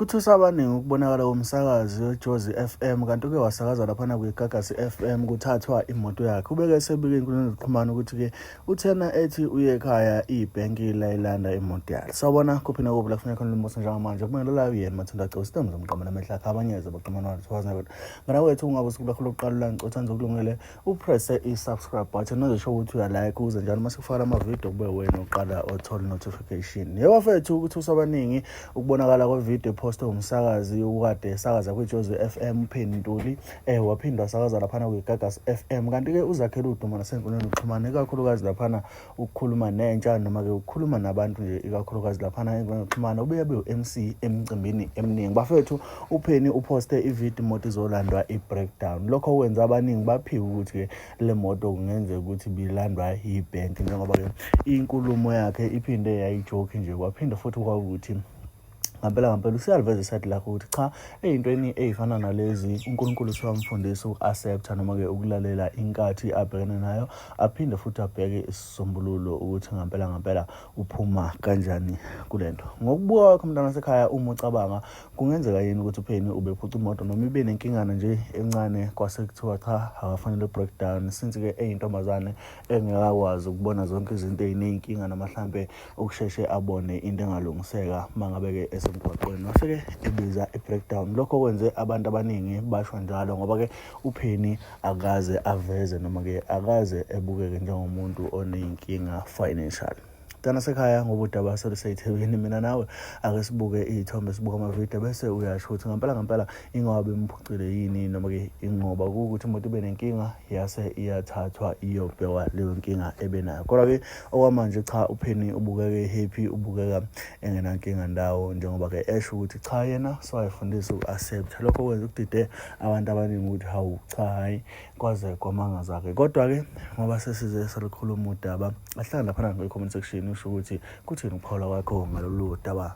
Kuthusa abaningi ukubonakala komsakazi weJozi FM kanti uke wasakaza laphana kwiGagasi FM kuthathwa imoto yakhe. Ubeke esebike inkulumo zokuxhumana ukuthi-ke uthena ethi uye ekhaya ibhenki layilanda imoto yakhe. Sawubona kuphina kubo la kufuneka khona uMosi njengamanje. Kumele la uyena Mathanda Gcwe sitemza umqama namehla akhe abanyeze baqhamana wathi wazi kodwa. Ngana wethu ungabe usukulakho lokuqala la ngicothanza ukulungele upress i-subscribe button nozosho ukuthi uyalike uze njalo mase kufaka ama video kube wena oqala othola notification. Yebo mfethu ukuthusa abaningi ukubonakala kwa video post umsakazi ukade sakaza kwiJozi FM uPhenny Ntuli waphinda wasakaza laphana kwiGagasi FM kanti ke uzakhela uduma nasenkundleni zokuxhumana ikakhulukazi laphana ukukhuluma nentsha noma ke ukukhuluma nabantu nje ikakhulukazi laphana enkundleni zokuxhumana ubuye MC emcimbini eminingi. Bafethu uPhenny uposte ivideo imoto izolandwa i-breakdown. Lokho kwenza abaningi baphiwe ukuthi ke le moto kungenzeka ukuthi bilandwa yibank njengoba ke inkulumo yakhe iphinde yayijoke nje kwaphinda futhi kwakuthi ngempela usiyaliveza iside lakho ukuthi cha eyintweni ezifana nalezi uNkulunkulu usiyamfundisa uku-accepta noma ke ukulalela inkathi abhekene nayo aphinde futhi abheke isisombululo ukuthi ngempela uphuma kanjani kulento. Ngokubuka kwakho mntana wasekhaya uma ucabanga kungenzeka yini ukuthi uPhenny ubephuca imoto noma ibe nenkingana nje encane kwase kuthiwa cha akafanele breakdown since ke eyintombazane engekakwazi ukubona zonke izinto ezinenkinga namahlambe ukusheshe abone into engalungiseka mangabe ke emgwaqweni wase-ke ebiza i-breakdown. Lokho kwenze abantu abaningi basho njalo ngoba ke uPhenny akaze aveze noma ke akaze ebukeke njengomuntu onenkinga financial. Mntana sekhaya ngoba udaba seluseyithebeni mina nawe ake sibuke izithombe sibuka amavidiyo bese uyasho ukuthi ngempela ingoba imphucile yini noma ke ingoba ukuthi imoto ibe nenkinga yase iyathathwa iyobhekwa leyo nkinga ebenayo. Kodwa ke okwamanje cha uPhenny ubukeke happy ubukeka engenankinga ndawo njengoba ke esho ukuthi cha yena swayifundisa uku-accept. Lokho kwenza ukudide abantu abaningi ukuthi hawu cha hayi kwaze kwamanga zakhe. Kodwa ke ngoba sesize salikhuluma udaba ahlala lapha kwi-comment section usho ukuthi kuthini ukuphola kwakho ngalolu daba.